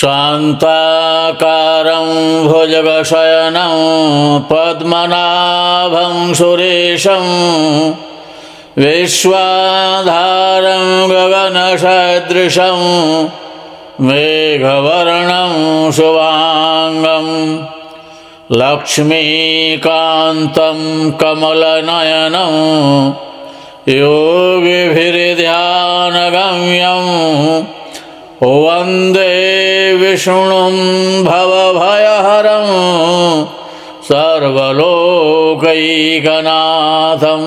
शान्ताकारं भुजगशयनं पद्मनाभं सुरेशं विश्वाधारं गगनसदृशं मेघवर्णं शुभांगं लक्ष्मीकान्तं कमलनयनं योगिभिर्ध्यानगम्यं वन्दे विष्णुं भवभयहरं सर्वलोकैकनाथं।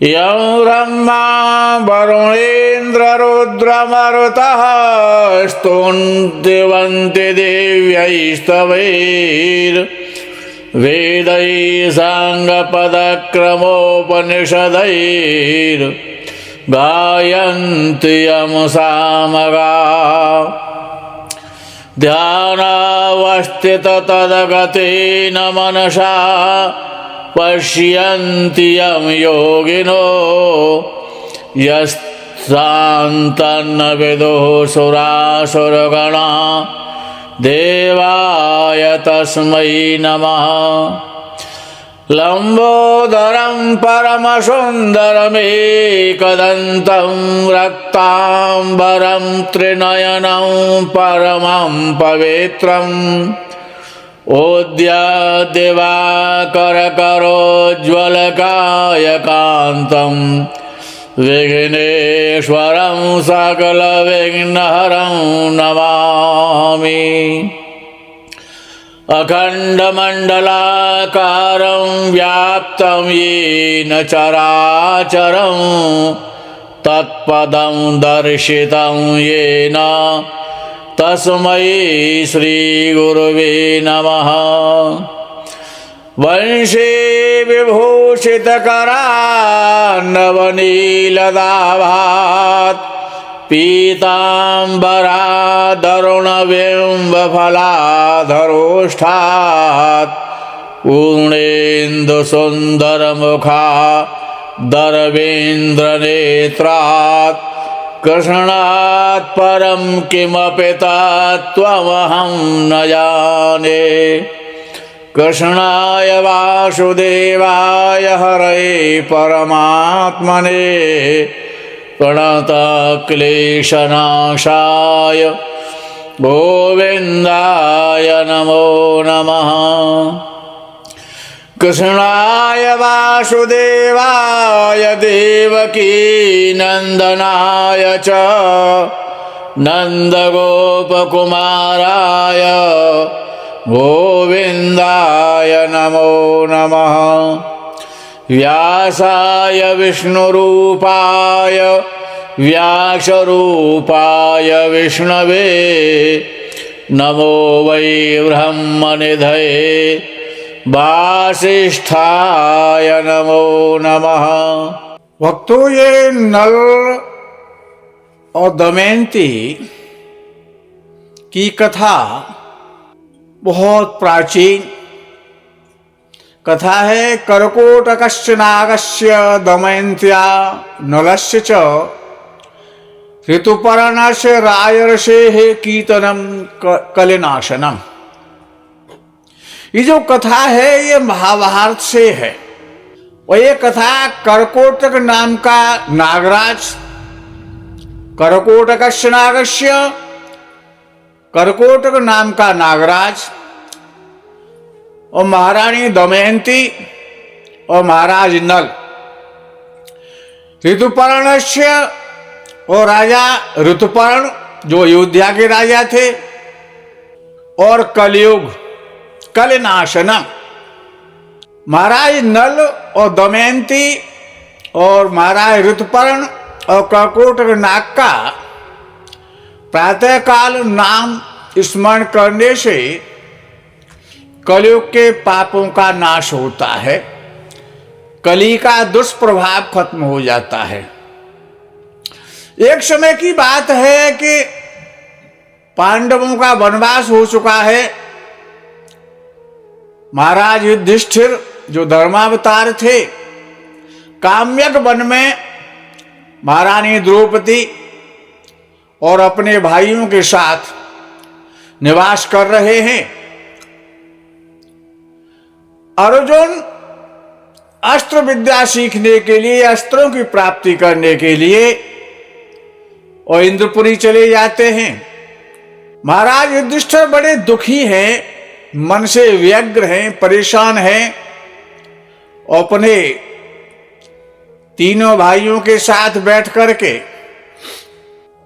यं ब्रह्मा वरुणेन्द्ररुद्रमरुतः स्तुवन्ति देव्यैस्तवैर्वेदैः साङ्गपदक्रमोपनिषदैर्गायन्ति यं सामगाः। ध्यानावस्थिततद्गतेन मनसा पश्यन्ति यं योगिनो यस्तान्तन्न विदुः सुरासुरगणा देवाय तस्मै नमः। लंबोदरं परमसुन्दरमेकदन्तं रक्ताम्बरं त्रिनयनं परमं पवित्रम् उद्याद्दिवाकरकरोज्ज्वलकायकान्तं विघ्नेश्वरं सकलविघ्नहरं नमामि। अखण्डमण्डलाकारं व्याप्तं येन चराचरं तत्पदं दर्शितं येन तस्मै श्रीगुरुवे नमः। वंशे विभूषितकरान्नवनीलदाभात् पीताम्बरादरुणबिम्बफलाधरोष्ठात् पूर्णेन्दुसुन्दरमुखा दरवेन्द्रनेत्रात् कृष्णात् परं किमपि तत्त्वमहं न जाने। कृष्णाय वासुदेवाय हरये परमात्मने प्रणतक्लेशनाशाय गोविन्दाय नमो नमः। कृष्णाय वासुदेवाय देवकी नंदनाय च नन्दगोपकुमाराय गोविन्दाय नमो नमः। व्यासाय विष्णुरूपाय व्यासरूपाय विष्णवे नमो वै ब्रह्मनिधये वासिष्ठाय नमो नमः। भक्तों, ये नल और दमयंती की कथा बहुत प्राचीन कथा है। कर्कोटकस्य नागस्य दमयन्त्या नलस्य च ऋतुपर्णस्य राजर्षेः कीर्तनम कलिनाशनम। ये जो कथा है ये महाभारत से है। और ये कथा कर्कोटक नाम का नागराज, कर्कोटकस्य नागस्य, कर्कोटक नाम का नागराज और महारानी दमयंती और महाराज नल, ऋतुपर्णस्य और राजा ऋतुपर्ण जो अयोध्या के राजा थे, और कलयुग कलनाशनम। महाराज नल और दमयंती और महाराज ऋतुपर्ण और कर्कोटक नाग का प्रातःकाल नाम स्मरण करने से कलयुग के पापों का नाश होता है, कली का दुष्प्रभाव खत्म हो जाता है। एक समय की बात है कि पांडवों का वनवास हो चुका है। महाराज युधिष्ठिर जो धर्मावतार थे, काम्यक वन में महारानी द्रौपदी और अपने भाइयों के साथ निवास कर रहे हैं। अर्जुन अस्त्र विद्या सीखने के लिए, अस्त्रों की प्राप्ति करने के लिए और इंद्रपुरी चले जाते हैं। महाराज युधिष्ठिर बड़े दुखी हैं, मन से व्यग्र हैं, परेशान हैं और अपने तीनों भाइयों के साथ बैठ करके,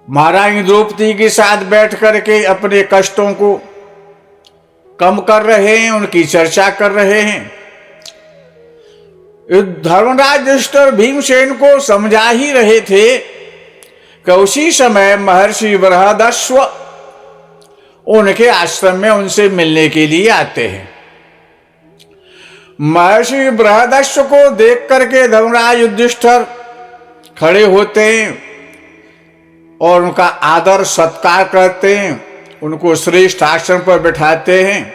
महारानी द्रौपदी के साथ बैठ करके अपने कष्टों को कम कर रहे हैं, उनकी चर्चा कर रहे हैं। धर्मराज युधिष्ठिर भीमसेन को समझा ही रहे थे कि उसी समय महर्षि बृहदश्व उनके आश्रम में उनसे मिलने के लिए आते हैं। महर्षि बृहदश्व को देख करके धर्मराज युधिष्ठिर खड़े होते हैं और उनका आदर सत्कार करते हैं, उनको श्रेष्ठ आसन पर बिठाते हैं,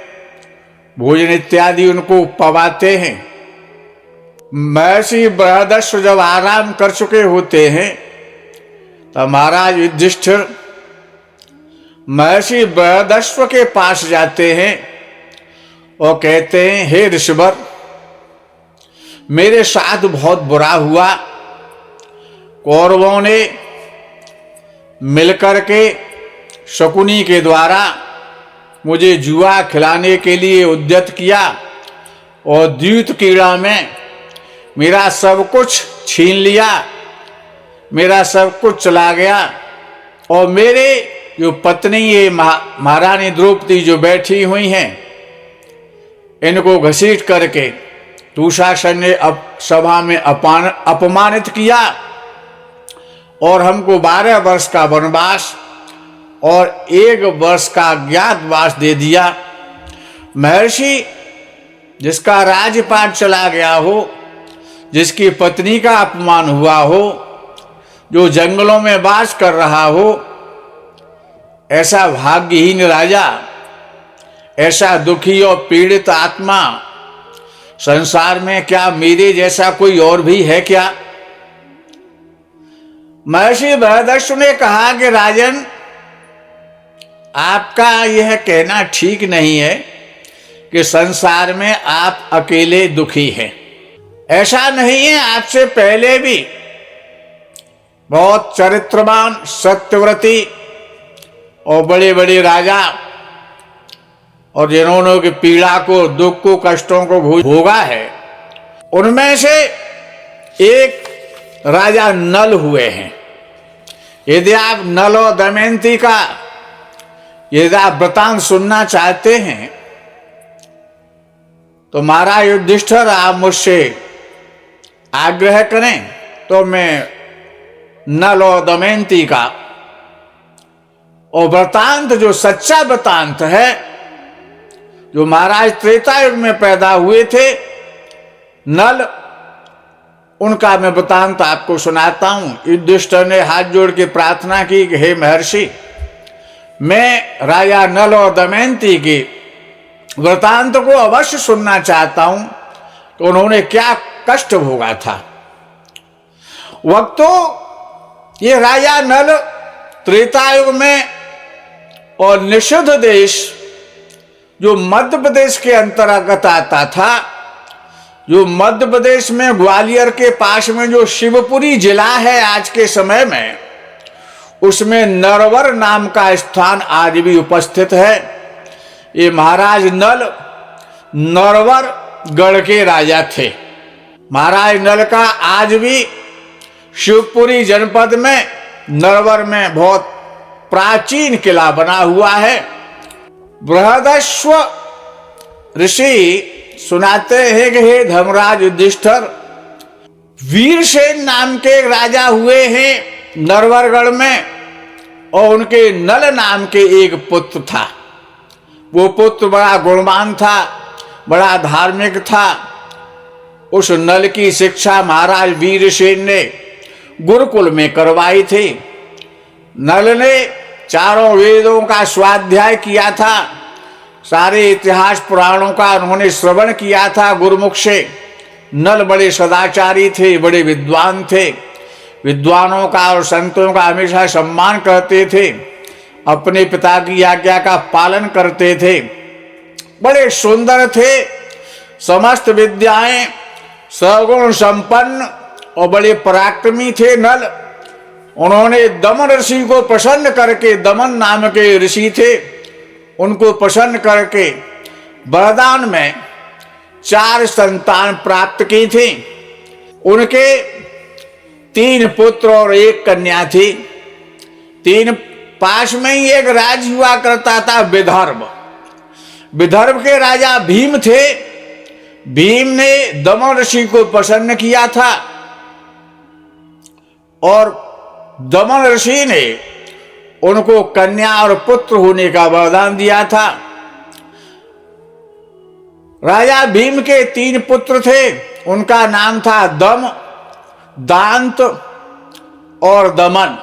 भोजन इत्यादि उनको पवाते हैं। महर्षि बृहदश्व जब आराम कर चुके होते हैं तब महाराज युधिष्ठिर महर्षि बृहदश्व के पास जाते हैं और कहते हैं, हे ऋषिवर, मेरे साथ बहुत बुरा हुआ। कौरवों ने मिलकर के शकुनी के द्वारा मुझे जुआ खिलाने के लिए उद्यत किया और द्यूत क्रीड़ा में मेरा सब कुछ छीन लिया, मेरा सब कुछ चला गया और मेरे जो पत्नी ये महारानी द्रौपदी जो बैठी हुई हैं, इनको घसीट करके दुशासन ने सभा में अपमानित किया और हमको 12 वर्ष का वनवास और 1 वर्ष का अज्ञातवास दे दिया। महर्षि जिसका राजपाट चला गया हो, जिसकी पत्नी का अपमान हुआ हो, जो जंगलों में वास कर रहा हो, ऐसा भाग्यहीन राजा, ऐसा दुखी और पीड़ित आत्मा संसार में क्या मेरे जैसा कोई और भी है क्या? महर्षि बृहदश्व ने कहा कि राजन, आपका यह कहना ठीक नहीं है कि संसार में आप अकेले दुखी हैं। ऐसा नहीं है, आपसे पहले भी बहुत चरित्रवान, सत्यव्रती और बड़े बड़े राजा और जिन्होंने की पीड़ा को, दुख को, कष्टों को भोगा है, उनमें से एक राजा नल हुए हैं। यदि आप नल और दमयंती का यदि आप वृतांत सुनना चाहते हैं तो महाराज युधिष्ठिर, आप मुझसे आग्रह करें तो मैं नल और दमयंती का और वृतांत, जो सच्चा वृतांत है, जो महाराज त्रेता युग में पैदा हुए थे, नल, उनका मैं वृतांत आपको सुनाता हूं। युधिष्ठिर ने हाथ जोड़ के प्रार्थना की कि हे महर्षि, मैं राजा नल और दमयंती के वृतांत को अवश्य सुनना चाहता हूं कि उन्होंने क्या कष्ट भोगा था। वक्त तो ये राजा नल त्रेता युग में और निषिद्ध देश जो मध्य प्रदेश के अंतर्गत आता था, जो मध्य प्रदेश में ग्वालियर के पास में जो शिवपुरी जिला है आज के समय में, उसमें नरवर नाम का स्थान आज भी उपस्थित है। ये महाराज नल नरवर गढ़ के राजा थे। महाराज नल का आज भी शिवपुरी जनपद में नरवर में बहुत प्राचीन किला बना हुआ है। बृहदश्व ऋषि सुनाते हैं कि हे धर्मराज युधिष्ठिर, वीरसेन नाम के एक राजा हुए हैं नरवरगढ़ में और उनके नल नाम के एक पुत्र था। वो पुत्र बड़ा गुणवान था, बड़ा धार्मिक था। उस नल की शिक्षा महाराज वीरसेन ने गुरुकुल में करवाई थी। नल ने चारों वेदों का स्वाध्याय किया था, सारे इतिहास पुराणों का उन्होंने श्रवण किया था गुरुमुख से। नल बड़े सदाचारी थे, बड़े विद्वान थे, विद्वानों का और संतों का हमेशा सम्मान करते थे, अपने पिता की आज्ञा का पालन करते थे, बड़े सुंदर थे, समस्त विद्याएं सगुण संपन्न और बड़े पराक्रमी थे नल। उन्होंने दमन ऋषि को प्रसन्न करके, दमन नाम के ऋषि थे, उनको प्रसन्न करके वरदान में 4 संतान प्राप्त की थी। उनके 3 पुत्र और 1 कन्या थी। 3 पास में ही एक राज्य हुआ करता था विदर्भ। विदर्भ के राजा भीम थे। भीम ने दमन ऋषि को प्रसन्न किया था और दमन ऋषि ने उनको कन्या और पुत्र होने का वरदान दिया था। राजा भीम के 3 पुत्र थे। उनका नाम था दम, दांत और दमन,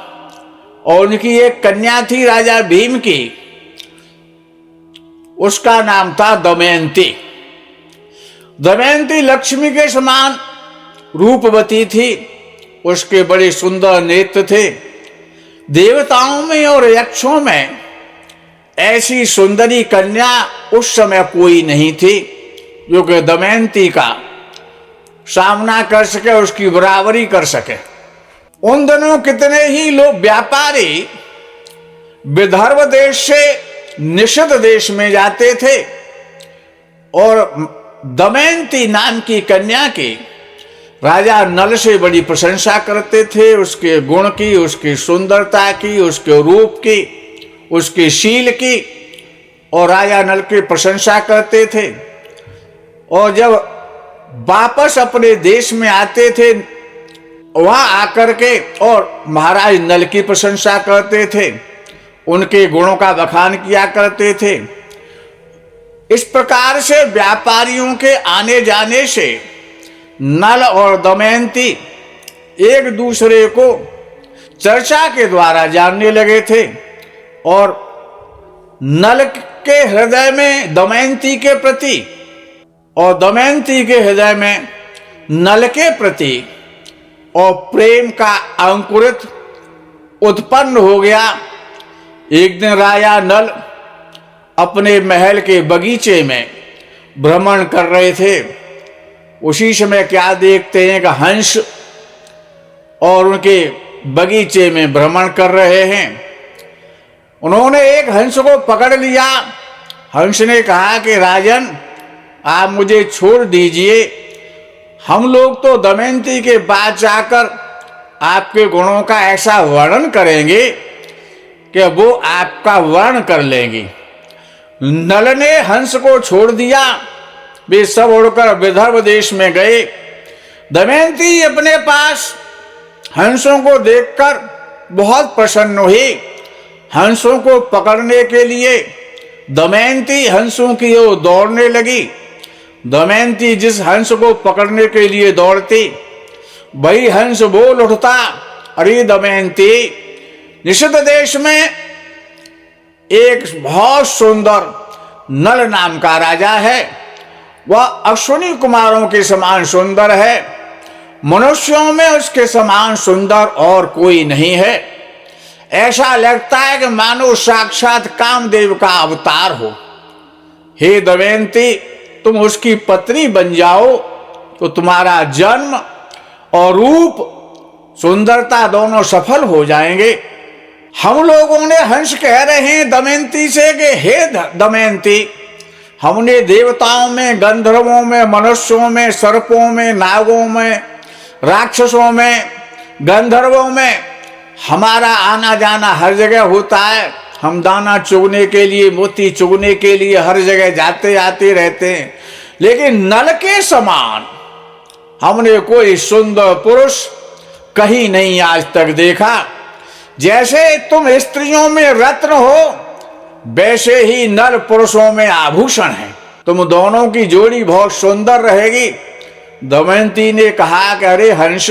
और उनकी एक कन्या थी राजा भीम की, उसका नाम था दमयंती। दमयंती लक्ष्मी के समान रूपवती थी। उसके बड़े सुंदर नेत्र थे। देवताओं में और यक्षों में ऐसी सुंदरी कन्या उस समय कोई नहीं थी जो कि दमयंती का सामना कर सके, उसकी बराबरी कर सके। उन दिनों कितने ही लोग व्यापारी विदर्भ देश से निषद देश में जाते थे और दमयंती नाम की कन्या की राजा नल से बड़ी प्रशंसा करते थे, उसके गुण की, उसकी सुंदरता की, उसके रूप की, उसके शील की, और राजा नल की प्रशंसा करते थे। और जब वापस अपने देश में आते थे, वहां आकर के और महाराज नल की प्रशंसा करते थे, उनके गुणों का बखान किया करते थे। इस प्रकार से व्यापारियों के आने जाने से नल और दमयंती एक दूसरे को चर्चा के द्वारा जानने लगे थे, और नल के हृदय में दमयंती के प्रति और दमयंती के हृदय में नल के प्रति और प्रेम का अंकुरित उत्पन्न हो गया। एक दिन राजा नल अपने महल के बगीचे में भ्रमण कर रहे थे। उसी समय क्या देखते हैं कि हंस और उनके बगीचे में भ्रमण कर रहे हैं। उन्होंने एक हंस को पकड़ लिया। हंस ने कहा कि राजन, आप मुझे छोड़ दीजिए, हम लोग तो दमयंती के पास जाकर आपके गुणों का ऐसा वर्णन करेंगे कि वो आपका वर्णन कर लेंगी। नल ने हंस को छोड़ दिया। वे सब उड़कर विदर्भ देश में गए। दमयंती अपने पास हंसों को देखकर बहुत प्रसन्न हुई। हंसों को पकड़ने के लिए दमयंती हंसों की ओर दौड़ने लगी। दमयंती जिस हंस को पकड़ने के लिए दौड़ती, वही हंस बोल उठता, अरे दमयंती, निषद देश में एक बहुत सुंदर नल नाम का राजा है। वह अश्विनी कुमारों के समान सुंदर है। मनुष्यों में उसके समान सुंदर और कोई नहीं है। ऐसा लगता है कि मानो साक्षात कामदेव का अवतार हो। हे दमयंती, तुम उसकी पत्नी बन जाओ तो तुम्हारा जन्म और रूप, सुंदरता दोनों सफल हो जाएंगे। हम लोगों ने हंस कह रहे हैं दमयंती से कि हे दमयंती, हमने देवताओं में, गंधर्वों में, मनुष्यों में, सर्पों में, नागों में, राक्षसों में, गंधर्वों में हमारा आना जाना हर जगह होता है। हम दाना चुगने के लिए, मोती चुगने के लिए हर जगह जाते आते रहते हैं, लेकिन नल के समान हमने कोई सुंदर पुरुष कहीं नहीं आज तक देखा। जैसे तुम स्त्रियों में रत्न हो, वैसे ही नल पुरुषों में आभूषण है। तुम दोनों की जोड़ी बहुत सुंदर रहेगी। दमयंती ने कहा कि अरे हंस,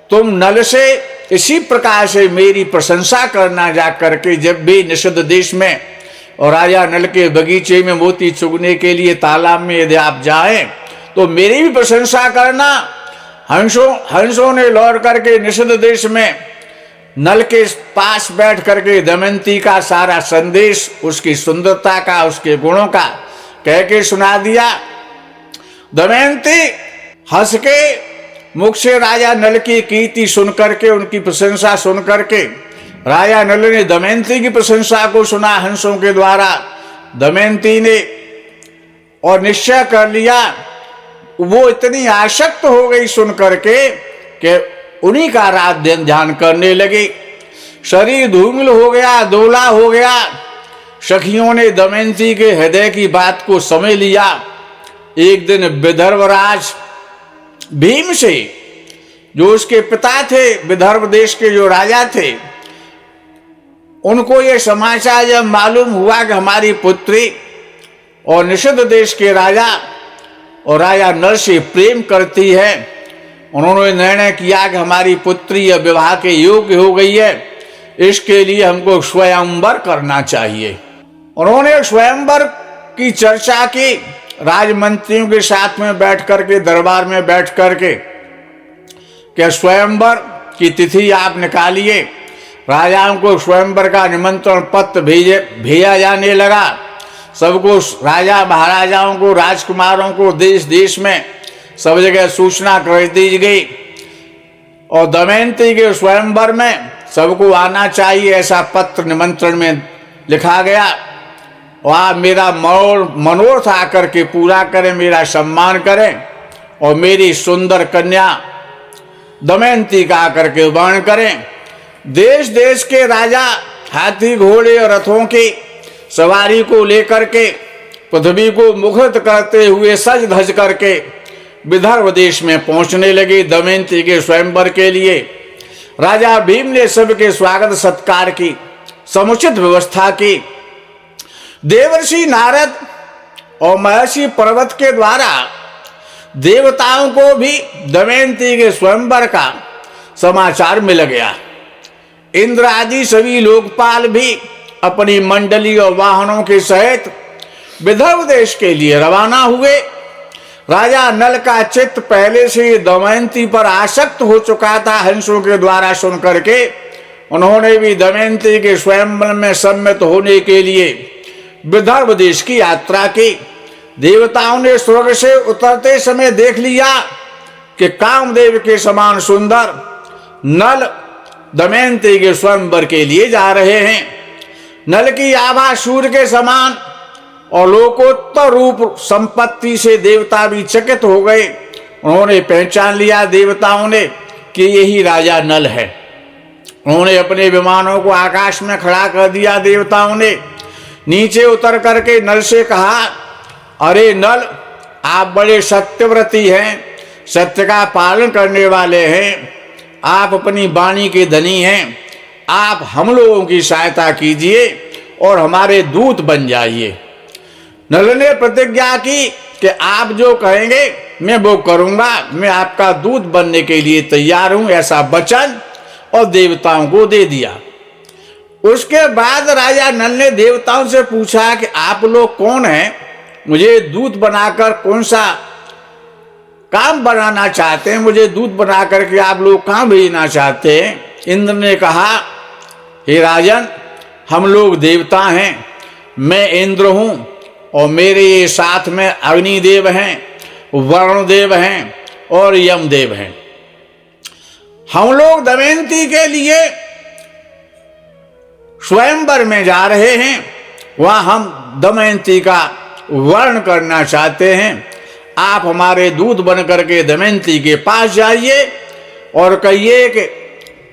तुम नल से इसी प्रकार से मेरी प्रशंसा करना जा करके, जब भी निषद देश में और राजा नल के बगीचे में मोती चुगने के लिए तालाब में यदि आप जाएं तो मेरी भी प्रशंसा करना। हंसों ने लौट करके निषद देश में नल के पास बैठ करके दमयंती का सारा संदेश, उसकी सुंदरता का, उसके गुणों का कह के सुना दिया। दमयंती हंस के मुख से राजा नल की कीर्ति सुन करके, उनकी प्रशंसा सुन करके, राजा नल ने दमयंती की प्रशंसा को सुना हंसों के द्वारा। दमयंती ने और निश्चय कर लिया, वो इतनी आसक्त हो गई सुन करके कि उन्हीं का रात दिन ध्यान करने लगे। शरीर धूमिल हो गया, दोला हो गया। सखियों ने दमयंती के हृदय की बात को समझ लिया। एक दिन विदर्भराज भीम से, जो उसके पिता थे, विदर्भ देश के जो राजा थे, उनको ये समाचार जब मालूम हुआ कि हमारी पुत्री और निषद देश के राजा और राजा नल से प्रेम करती है, उन्होंने निर्णय किया कि हमारी पुत्री अब विवाह के योग्य हो गई है, इसके लिए हमको स्वयंवर करना चाहिए। उन्होंने स्वयंवर की चर्चा की राजमंत्रियों के साथ में बैठ करके, दरबार में बैठ करके, कि स्वयंवर की तिथि आप निकालिए। राजाओं को स्वयंवर का निमंत्रण पत्र भेजा जाने लगा। सबको, राजा महाराजाओं को, राजकुमारों को देश देश में सब जगह सूचना कर दी गई और दमयंती के स्वयंवर में सबको आना चाहिए, ऐसा पत्र निमंत्रण में लिखा गया। और आप मेरा मनोरथ आकर के पूरा करें, मेरा सम्मान करें और मेरी सुंदर कन्या दमयंती का आकर के वर्ण करें। देश देश के राजा हाथी, घोड़े और रथों की सवारी को लेकर के पृथ्वी को मुखरित करते हुए सज धज करके विदर्भ देश में पहुंचने लगे दमयंती के स्वयंवर के लिए। राजा भीम ने सबके स्वागत सत्कार की समुचित व्यवस्था की। देवर्षि नारद और महर्षि पर्वत के द्वारा देवताओं को भी दमयंती के स्वयंवर का समाचार मिल गया। इंद्र आदि सभी लोकपाल भी अपनी मंडली और वाहनों के सहित विदर्भ देश के लिए रवाना हुए। राजा नल का चित्त पहले से दमयंती पर आसक्त हो चुका था हंसों के द्वारा सुन करके। उन्होंने भी दमयंती के स्वयंवर में सम्मिलित होने के लिए विदर्भ देश की यात्रा की। देवताओं ने स्वर्ग से उतरते समय देख लिया कि कामदेव के समान सुंदर नल दमयंती के स्वयंवर के लिए जा रहे हैं। नल की आभा सूर्य के समान और लोकोत्तर रूप संपत्ति से देवता भी चकित हो गए। उन्होंने पहचान लिया देवताओं ने कि यही राजा नल है। उन्होंने अपने विमानों को आकाश में खड़ा कर दिया। देवताओं ने नीचे उतर करके नल से कहा, अरे नल, आप बड़े सत्यव्रती हैं, सत्य का पालन करने वाले हैं, आप अपनी वाणी के धनी हैं, आप हम लोगों की सहायता कीजिए और हमारे दूत बन जाइए। नल ने प्रतिज्ञा की कि आप जो कहेंगे मैं वो करूंगा, मैं आपका दूत बनने के लिए तैयार हूं, ऐसा वचन और देवताओं को दे दिया। उसके बाद राजा नल ने देवताओं से पूछा कि आप लोग कौन हैं, मुझे दूत बनाकर कौन सा काम बनाना चाहते हैं, मुझे दूत बना करके आप लोग कहाँ भेजना चाहते हैं। इंद्र ने कहा, हे राजन, हम लोग देवता हैं, मैं इंद्र हूं और मेरे साथ में अग्निदेव हैं, वरुण देव हैं और यमदेव हैं। हम लोग दमयंती के लिए स्वयंवर में जा रहे हैं, वहां हम दमयंती का वर्ण करना चाहते हैं। आप हमारे दूत बन करके दमयंती के पास जाइए और कहिए कि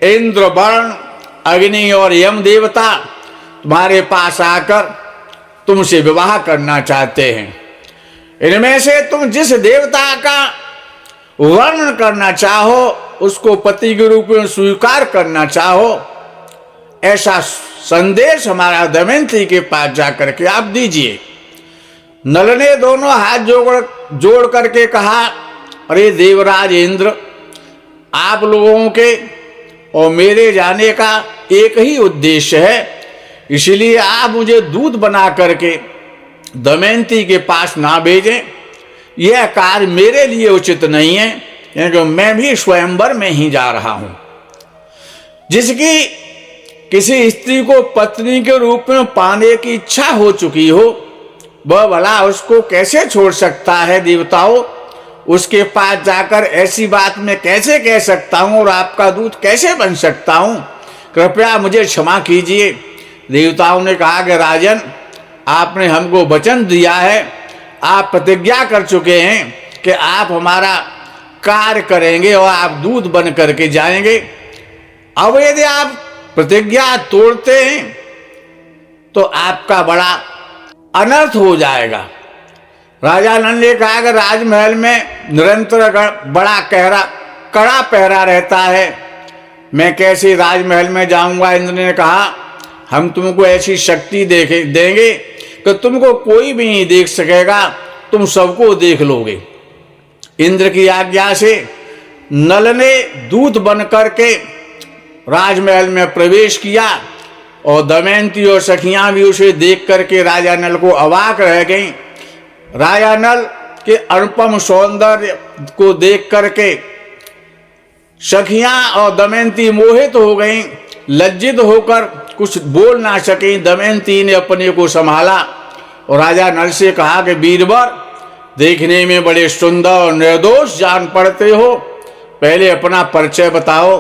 इंद्र, वरुण, अग्नि और यम देवता तुम्हारे पास आकर तुमसे विवाह करना चाहते हैं। इनमें से तुम जिस देवता का वर्णन करना चाहो, उसको पति के रूप में स्वीकार करना चाहो, ऐसा संदेश हमारा दमयंती के पास जाकर के आप दीजिए। नल ने दोनों हाथ जोड़ करके कहा, अरे देवराज इंद्र, आप लोगों के और मेरे जाने का एक ही उद्देश्य है, इसलिए आप मुझे दूत बना करके दमयंती के पास ना भेजें। यह कार्य मेरे लिए उचित नहीं है। कि मैं भी स्वयंवर में ही जा रहा हूं। जिसकी किसी स्त्री को पत्नी के रूप में पाने की इच्छा हो चुकी हो, वह भला उसको कैसे छोड़ सकता है देवताओं? उसके पास जाकर ऐसी बात मैं कैसे कह सकता हूं और आपका दूत कैसे बन सकता हूं? कृपया मुझे क्षमा कीजिए। देवताओं ने कहा कि राजन, आपने हमको वचन दिया है, आप प्रतिज्ञा कर चुके हैं कि आप हमारा कार्य करेंगे और आप दूत बन करके जाएंगे। अब यदि आप प्रतिज्ञा तोड़ते हैं तो आपका बड़ा अनर्थ हो जाएगा। राजा नल ने कहा कि राजमहल में निरंतर बड़ा कड़ा पहरा रहता है, मैं कैसे राजमहल में जाऊंगा? इंद्र ने कहा, हम तुमको ऐसी शक्ति देंगे कि तुमको कोई भी नहीं देख सकेगा, तुम सबको देख लोगे। इंद्र की आज्ञा से नल ने दूत बन करके राजमहल में प्रवेश किया और दमयंती और सखियां भी उसे देख करके राजा नल को अवाक रह गईं। राजा नल के अनुपम सौंदर्य को देख करके सखियां और दमयंती मोहित हो गईं। लज्जित होकर कुछ बोल ना सकी। दमयंती ने अपने को संभाला और राजा नल से कहा कि वीरवर, देखने में बड़े सुंदर और निर्दोष जान पड़ते हो, पहले अपना परिचय बताओ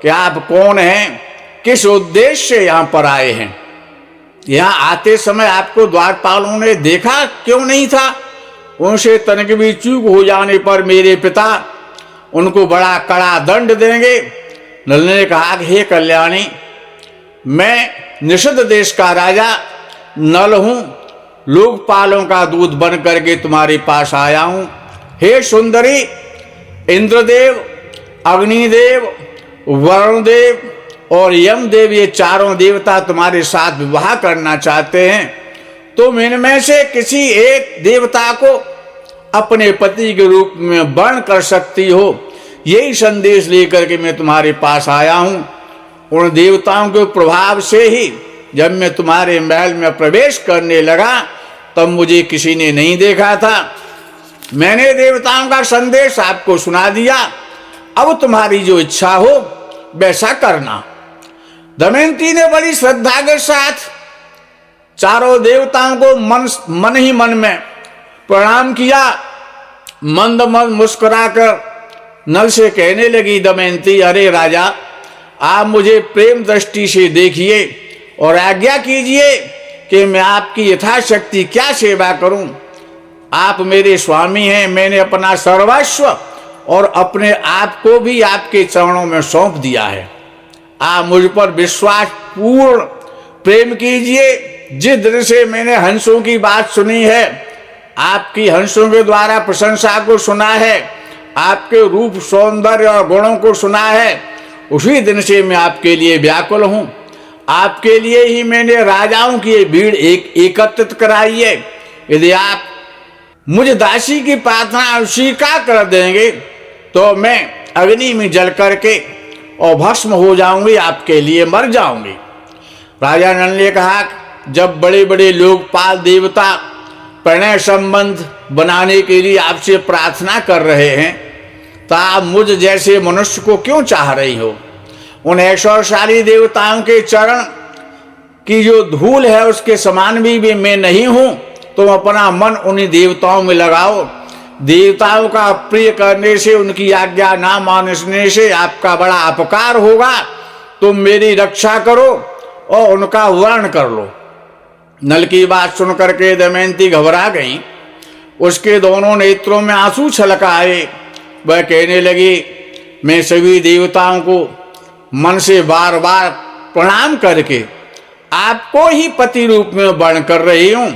कि आप कौन हैं, किस उद्देश्य से यहाँ पर आए हैं? यहाँ आते समय आपको द्वारपालों ने देखा क्यों नहीं था? उनसे तनिक भी चूक हो जाने पर मेरे पिता उनको बड़ा कड़ा दंड देंगे। नल ने कहा कि हे कल्याणी, मैं निषद देश का राजा नल हूं, लोकपालों का दूत बन करके तुम्हारे पास आया हूं। हे सुंदरी, इंद्रदेव, अग्निदेव, वरुणदेव और यमदेव, ये चारों देवता तुम्हारे साथ विवाह करना चाहते हैं। तुम इनमें से किसी एक देवता को अपने पति के रूप में वर्ण कर सकती हो, यही संदेश लेकर के मैं तुम्हारे पास आया हूं। उन देवताओं के प्रभाव से ही जब मैं तुम्हारे महल में प्रवेश करने लगा तब मुझे किसी ने नहीं देखा था। मैंने देवताओं का संदेश आपको सुना दिया, अब तुम्हारी जो इच्छा हो वैसा करना। दमयंती ने बड़ी श्रद्धा के साथ चारों देवताओं को मन ही मन में प्रणाम किया। मंद मंद मुस्कुराकर नल से कहने लगी दमयंती, अरे राजा, आप मुझे प्रेम दृष्टि से देखिए और आज्ञा कीजिए कि मैं आपकी यथाशक्ति क्या सेवा करूं। आप मेरे स्वामी हैं, मैंने अपना सर्वस्व और अपने आप को भी आपके चरणों में सौंप दिया है। आप मुझ पर विश्वास पूर्ण प्रेम कीजिए। जिस दिन से मैंने हंसों की बात सुनी है, आपकी हंसों के द्वारा प्रशंसा को सुना है, आपके रूप सौंदर्य और गुणों को सुना है, उसी दिन से मैं आपके लिए व्याकुल हूं। आपके लिए ही मैंने राजाओं की भीड़ एकत्रित कराई है। यदि आप मुझ दासी की प्रार्थना स्वीकार कर देंगे तो मैं अग्नि में जल करके और भस्म हो जाऊंगी, आपके लिए मर जाऊंगी। राजा नल ने कहा, जब बड़े बड़े लोकपाल देवता प्रणय संबंध बनाने के लिए आपसे प्रार्थना कर रहे हैं तो आप मुझ जैसे मनुष्य को क्यों चाह रही हो? उन ऐश्वर्यशाली देवताओं के चरण की जो धूल है उसके समान भी मैं नहीं हूं। तुम अपना मन उन्हीं देवताओं में लगाओ। देवताओं का प्रिय करने से, उनकी आज्ञा ना मानने से आपका बड़ा अपकार होगा। तुम मेरी रक्षा करो और उनका वर्ण कर लो। नल की बात सुन करके दमयंती घबरा गई। उसके दोनों नेत्रों में आंसू छलक आए। वह कहने लगी, मैं सभी देवताओं को मन से बार बार प्रणाम करके आपको ही पति रूप में वर्ण कर रही हूं।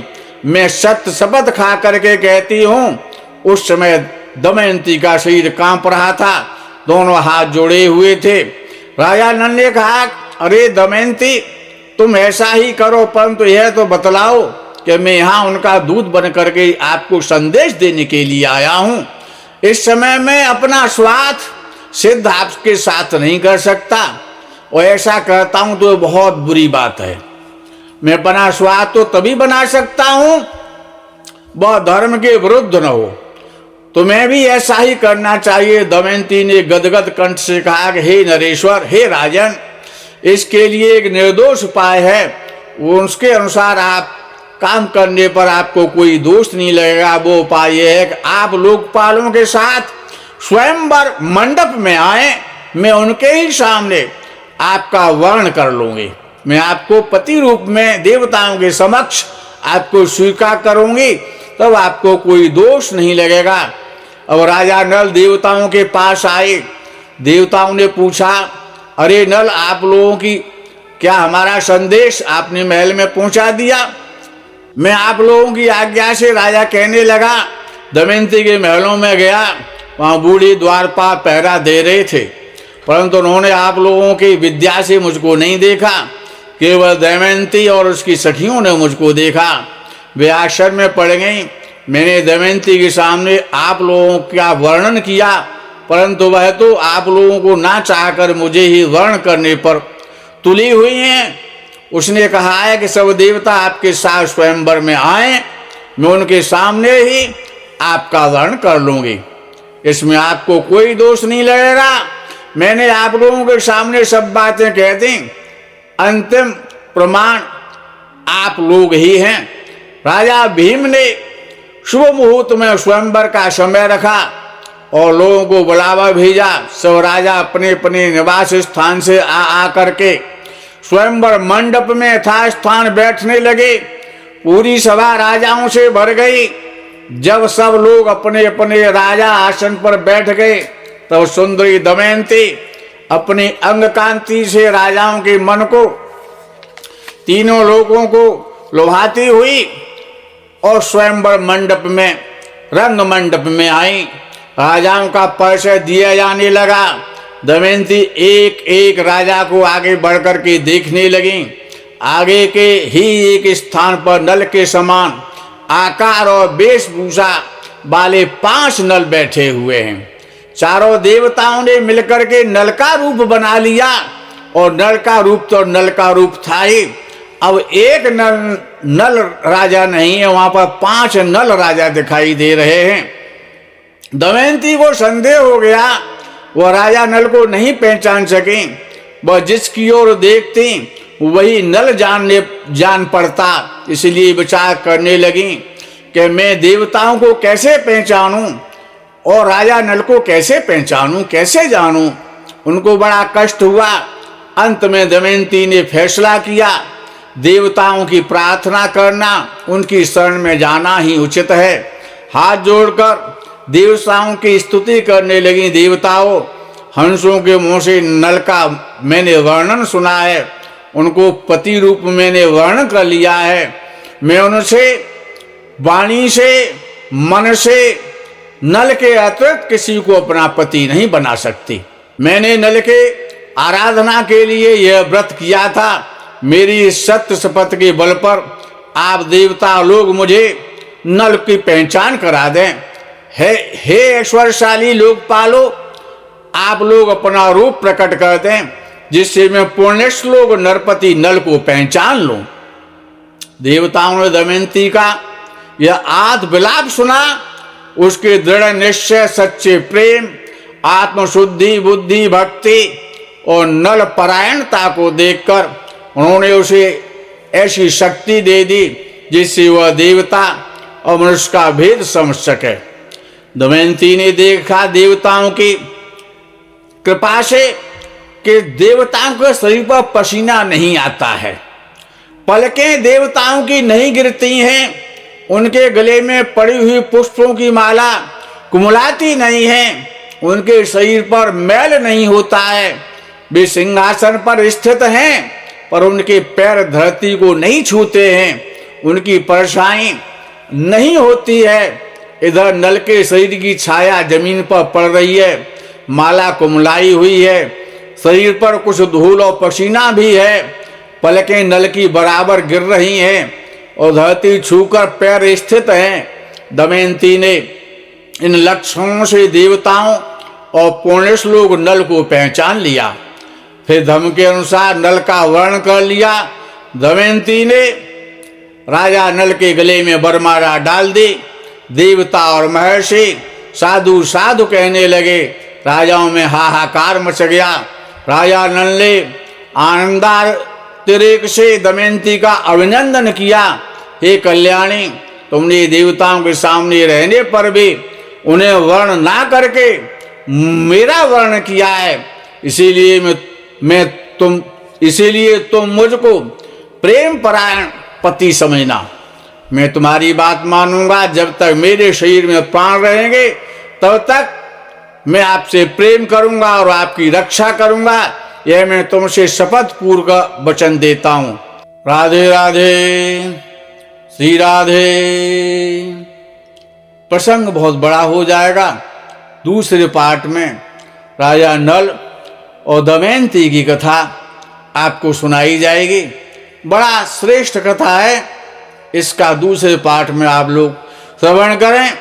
मैं सत्य शपथ खा करके कहती हूं। उस समय दमयंती का शरीर कांप रहा था, दोनों हाथ जोड़े हुए थे। राजा नल ने कहा, अरे दमयंती, तुम ऐसा ही करो, परंतु यह तो बतलाओ कि मैं यहाँ उनका दूत बन करके आपको संदेश देने के लिए आया हूँ। इस समय मैं अपना स्वार्थ सिद्ध आपके साथ नहीं कर सकता, और ऐसा करता हूँ तो बहुत बुरी बात है। मैं अपना स्वार्थ तो तभी बना सकता हूँ वह धर्म के विरुद्ध न हो। तुम्हें भी ऐसा ही करना चाहिए। दमयंती ने गदगद कंठ से कहा कि हे नरेश्वर, हे राजन, इसके लिए एक निर्दोष उपाय है, उसके अनुसार आप काम करने पर आपको कोई दोष नहीं लगेगा। वो उपाय यह है कि आप लोकपालों के साथ स्वयंवर मंडप में आए, मैं उनके ही सामने आपका वर्ण कर लूंगी। मैं आपको पति रूप में देवताओं के समक्ष आपको स्वीकार करूंगी, तब आपको कोई दोष नहीं लगेगा। अब राजा नल देवताओं के पास आए। देवताओं ने पूछा, अरे नल, आप लोगों की क्या हमारा संदेश आपने महल में पहुंचा दिया? मैं आप लोगों की आज्ञा से, राजा कहने लगा, दमयंती के महलों में गया, वहां बूढ़ी द्वारपाल पहरा दे रहे थे, परंतु उन्होंने आप लोगों की विद्या से मुझको नहीं देखा, केवल दमयंती और उसकी सखियों ने मुझको देखा। वे आश्चर्य में पड़ गई। मैंने दमयंती के सामने आप लोगों का वर्णन किया, परंतु वह तो आप लोगों को ना चाहकर मुझे ही वर्ण करने पर तुली हुई हैं। उसने कहा है कि सब देवता आपके साथ स्वयंवर में आए, मैं उनके सामने ही आपका वर्ण कर लूंगी, इसमें आपको कोई दोष नहीं लगेगा। मैंने आप लोगों के सामने सब बातें कह दी, अंतिम प्रमाण आप लोग ही हैं। राजा भीम ने शुभ मुहूर्त में स्वयंवर का समय रखा और लोगों को बुलावा भेजा। सब राजा अपने अपने निवास स्थान से आ करके स्वयंवर मंडप में यथास्थान बैठने लगे। पूरी सभा राजाओं से भर गई। जब सब लोग अपने अपने राजा आसन पर बैठ गए, तब सुंदरी दमयंती अपनी अंग कांति से राजाओं के मन को, तीनों लोगों को लुभाती हुई और स्वयंवर मंडप में, रंग मंडप में आई। राजाओं का परिचय दिया जाने लगा। दमयंती एक एक राजा को आगे बढ़कर के देखने लगी। आगे के ही एक स्थान पर नल के समान आकार और वेशभूषा वाले 5 नल बैठे हुए हैं। चारों देवताओं ने मिलकर के नल का रूप बना लिया, और नल का रूप तो नल का रूप था ही। अब एक नल राजा नहीं है, वहां पर 5 नल राजा दिखाई दे रहे हैं। दमयंती को संदेह हो गया, वह राजा नल को नहीं पहचान सकी। वह जिसकी ओर देखती वही नल जान पड़ता। इसलिए विचार करने लगी कि मैं देवताओं को कैसे पहचानूं और राजा नल को कैसे पहचानूं, कैसे जानूं। उनको बड़ा कष्ट हुआ। अंत में दमयंती ने फैसला किया, देवताओं की प्रार्थना करना, उनकी शरण में जाना ही उचित है। हाथ जोड़कर देवताओं की स्तुति करने लगी। देवताओं, हंसों के मुंह से नल का मैंने वर्णन सुना है, उनको पति रूप मैंने वर्णन कर लिया है। मैं उनसे वाणी से, मन से नल के अतिरिक्त किसी को अपना पति नहीं बना सकती। मैंने नल के आराधना के लिए यह व्रत किया था। मेरी सत्य शपथ के बल पर आप देवता लोग मुझे नल की पहचान करा दें। हे ऐश्वर्यशाली लोकपालो, आप लोग अपना रूप प्रकट कर दें, जिससे मैं पुण्यश्लोक नरपति नल को पहचान लूं। देवताओं ने दमयंती का यह आद विलाप सुना। उसके दृढ़ निश्चय, सच्चे प्रेम, आत्मशुद्धि, बुद्धि, भक्ति और नल परायणता को देखकर उन्होंने उसे ऐसी शक्ति दे दी जिससे वह देवता और मनुष्य का भेद समझ सके। दमयंती ने देखा देवताओं की कृपा से कि देवताओं के शरीर पर पसीना नहीं आता है, पलकें देवताओं की नहीं गिरती हैं, उनके गले में पड़ी हुई पुष्पों की माला कुमलाती नहीं है, उनके शरीर पर मैल नहीं होता है। वे सिंहासन पर स्थित हैं, पर उनके पैर धरती को नहीं छूते हैं, उनकी परछाई नहीं होती है। इधर नल के शरीर की छाया जमीन पर पड़ रही है, माला कुमलाई हुई है, शरीर पर कुछ धूल और पसीना भी है, पलकें नल की बराबर गिर रही हैं और धरती छूकर पैर स्थित हैं। दमयंती ने इन लक्षणों से देवताओं और पुण्यश्लोक नल को पहचान लिया। फिर धर्म के अनुसार नल का वर्ण कर लिया। दमयंती ने राजा नल के गले में वरमाला डाल दी। देवता और महर्षि साधु साधु कहने लगे। राजाओं में हाहाकार मच गया। राजा नल ने आनंदातिरेक से दमयंती का अभिनंदन किया। हे कल्याणी, तुमने देवताओं के सामने रहने पर भी उन्हें वर्ण ना करके मेरा वर्ण किया है, इसीलिए तुम मुझको प्रेम परायण पति समझना। मैं तुम्हारी बात मानूंगा। जब तक मेरे शरीर में प्राण रहेंगे तब तक मैं आपसे प्रेम करूंगा और आपकी रक्षा करूंगा। यह मैं तुमसे शपथ पूर्वक वचन देता हूं। राधे राधे, श्री राधे। प्रसंग बहुत बड़ा हो जाएगा। दूसरे पार्ट में राजा नल और दमयंती की कथा आपको सुनाई जाएगी। बड़ा श्रेष्ठ कथा है। इसका दूसरे पार्ट में आप लोग श्रवण करें।